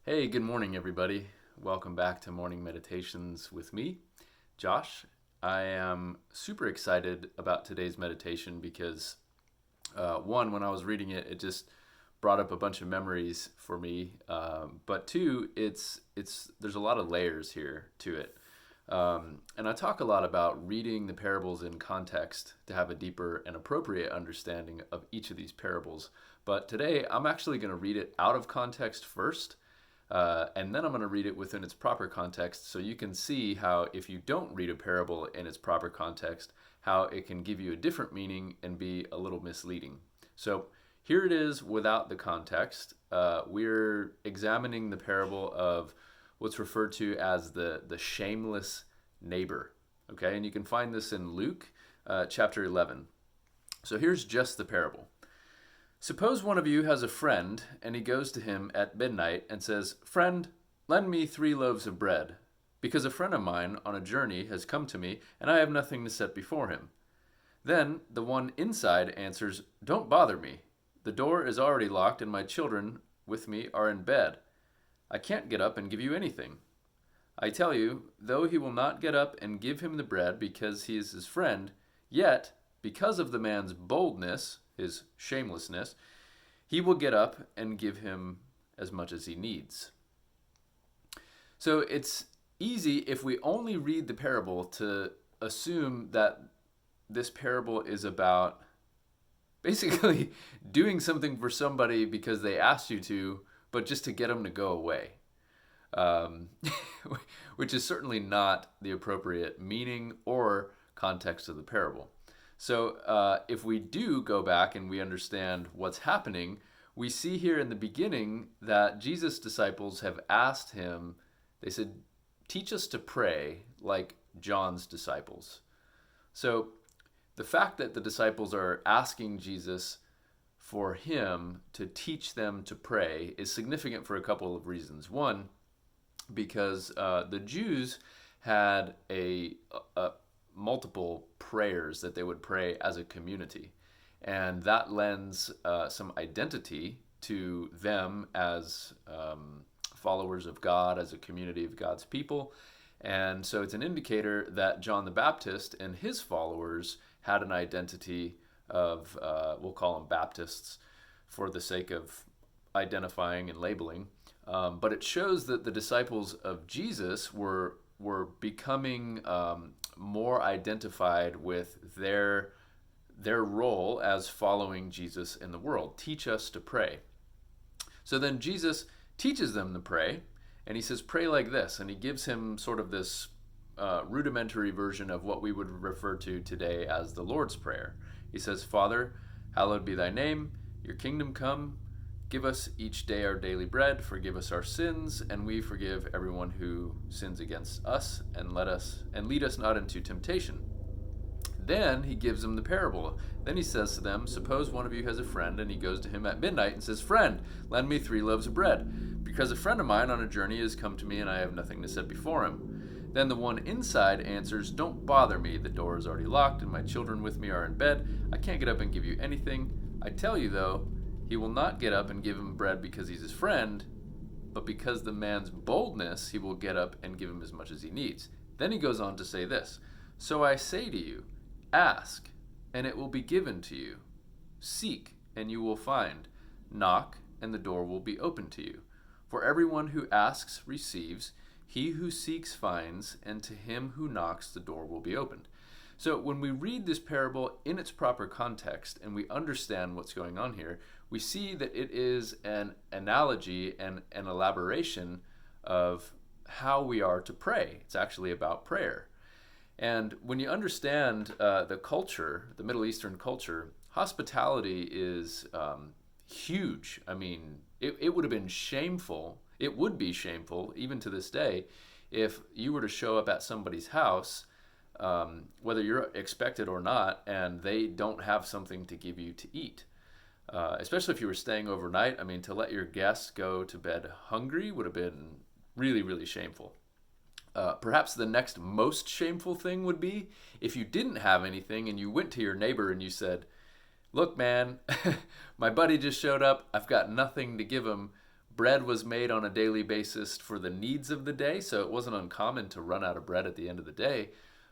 Hey, good morning, everybody. Welcome back to Morning Meditations with me, Josh. I am super excited about today's meditation because, one, when I was reading it, it just brought up a bunch of memories for me. But two, it's there's a lot of layers here to it, and I talk a lot about reading the parables in context to have a deeper and appropriate understanding of each of these parables. But today, I'm actually going to read it out of context first, and then I'm going to read it within its proper context so you can see how, if you don't read a parable in its proper context, how it can give you a different meaning and be a little misleading. So here it is without the context. We're examining the parable of what's referred to as the shameless neighbor. Okay, and you can find this in Luke chapter 11. So here's just the parable. Suppose one of you has a friend, and he goes to him at midnight and says, "Friend, lend me 3 loaves of bread, because a friend of mine on a journey has come to me, and I have nothing to set before him." Then the one inside answers, "Don't bother me. The door is already locked, and my children with me are in bed. I can't get up and give you anything." I tell you, though he will not get up and give him the bread because he is his friend, yet, because of the man's boldness, his shamelessness, he will get up and give him as much as he needs. So it's easy, if we only read the parable, to assume that this parable is about basically doing something for somebody because they asked you to, but just to get them to go away. Um, which is certainly not the appropriate meaning or context of the parable. So, if we do go back and we understand what's happening, we see here in the beginning that Jesus' disciples have asked him, they said, "Teach us to pray like John's disciples." So, the fact that the disciples are asking Jesus for him to teach them to pray is significant for a couple of reasons. One, because the Jews had a multiple prayers that they would pray as a community, and that lends some identity to them as followers of God, as a community of God's people. And so it's an indicator that John the Baptist and his followers had an identity of, we'll call them Baptists for the sake of identifying and labeling. But it shows that the disciples of Jesus were becoming more identified with their role as following Jesus in the world. Teach us to pray. So then Jesus teaches them to pray, and he says, "Pray like this," and he gives him sort of this rudimentary version of what we would refer to today as the Lord's Prayer. He says, "Father, hallowed be thy name, your kingdom come. Give us each day our daily bread. Forgive us our sins, and we forgive everyone who sins against us, and lead us not into temptation." Then he gives them the parable. Then he says to them, "Suppose one of you has a friend, and he goes to him at midnight and says, 'Friend, lend me 3 loaves of bread, because a friend of mine on a journey has come to me, and I have nothing to set before him.' Then the one inside answers, 'Don't bother me. The door is already locked, and my children with me are in bed. I can't get up and give you anything. I tell you, though, he will not get up and give him bread because he's his friend, but because the man's boldness, he will get up and give him as much as he needs.' Then he goes on to say this, 'So I say to you, ask, and it will be given to you. Seek, and you will find. Knock, and the door will be opened to you. For everyone who asks receives, he who seeks finds, and to him who knocks the door will be opened.'" So when we read this parable in its proper context and we understand what's going on here, we see that it is an analogy and an elaboration of how we are to pray. It's actually about prayer. And when you understand the culture, the Middle Eastern culture, hospitality is huge. I mean, it would have been shameful. It would be shameful, even to this day, if you were to show up at somebody's house, whether you're expected or not, and they don't have something to give you to eat. Especially if you were staying overnight. I mean, to let your guests go to bed hungry would have been really, really shameful. Perhaps the next most shameful thing would be if you didn't have anything and you went to your neighbor and you said, "Look, man, my buddy just showed up. I've got nothing to give him. bread was made on a daily basis for the needs of the day, so it wasn't uncommon to run out of bread at the end of the day.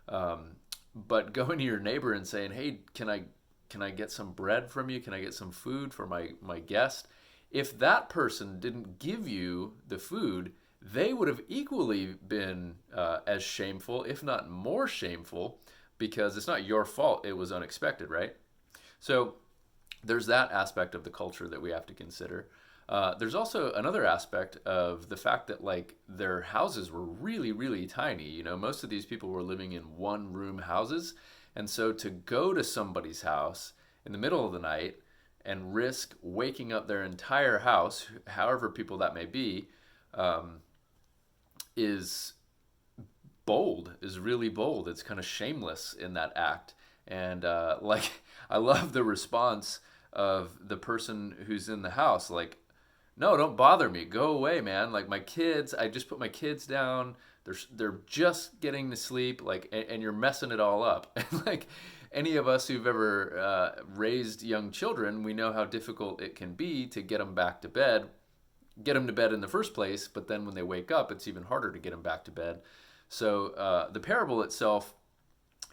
But going to your neighbor and saying, "Hey, can I get some bread from you? Can I get some food for my guest?" If that person didn't give you the food, they would have equally been as shameful, if not more shameful, because it's not your fault. It was unexpected, right? So there's that aspect of the culture that we have to consider. There's also another aspect of the fact that like their houses were really, really tiny. You know, most of these people were living in one room houses. And so to go to somebody's house in the middle of the night and risk waking up their entire house, however people that may be, is bold, is really bold. It's kind of shameless in that act. And like, I love the response of the person who's in the house. Like, no, don't bother me. Go away, man. Like my kids, I just put my kids down. They're just getting to sleep. Like, and you're messing it all up. And like any of us who've ever raised young children, we know how difficult it can be to get them back to bed, get them to bed in the first place. But then when they wake up, it's even harder to get them back to bed. So the parable itself,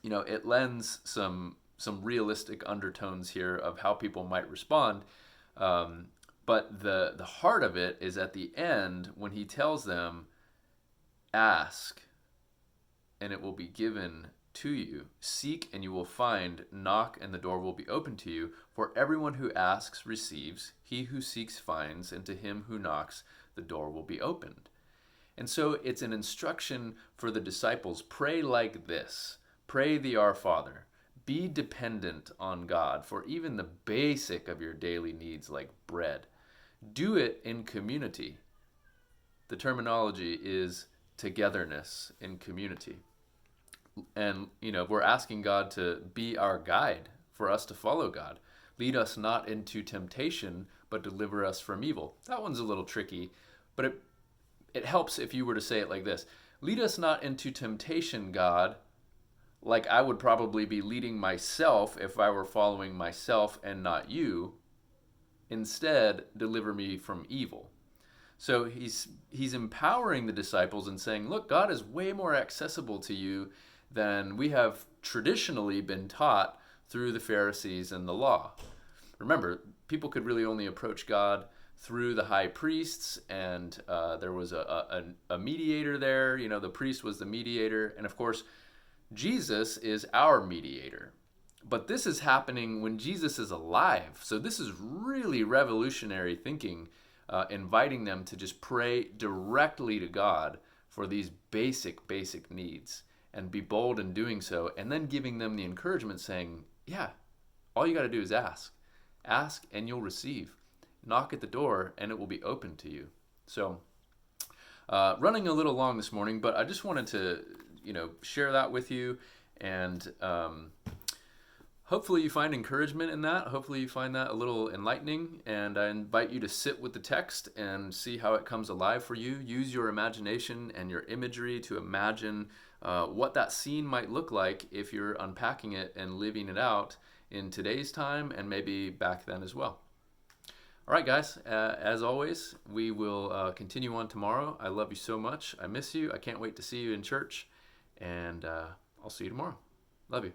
you know, it lends some realistic undertones here of how people might respond. But the heart of it is at the end when he tells them, ask and it will be given to you. Seek and you will find. Knock and the door will be opened to you. For everyone who asks receives. He who seeks finds. And to him who knocks, the door will be opened. And so it's an instruction for the disciples. Pray like this. Pray the Our Father. Be dependent on God for even the basic of your daily needs like bread. Do it in community. The terminology is togetherness in community. And, you know, we're asking God to be our guide, for us to follow God. Lead us not into temptation, but deliver us from evil. That one's a little tricky, but it helps if you were to say it like this. Lead us not into temptation, God, like I would probably be leading myself if I were following myself and not you. Instead, deliver me from evil. So he's empowering the disciples and saying, look, God is way more accessible to you than we have traditionally been taught through the Pharisees and the law. Remember, people could really only approach God through the high priests, and there was a mediator there. You know, the priest was the mediator. And of course, Jesus is our mediator. But this is happening when Jesus is alive. So this is really revolutionary thinking, inviting them to just pray directly to God for these basic needs and be bold in doing so, and then giving them the encouragement saying, yeah, all you got to do is ask. Ask and you'll receive. Knock at the door and it will be open to you. So running a little long this morning, but I just wanted to, you know, share that with you, and hopefully you find encouragement in that. Hopefully you find that a little enlightening, and I invite you to sit with the text and see how it comes alive for you. Use your imagination and your imagery to imagine what that scene might look like if you're unpacking it and living it out in today's time and maybe back then as well. All right, guys, as always, we will continue on tomorrow. I love you so much. I miss you. I can't wait to see you in church, and I'll see you tomorrow. Love you.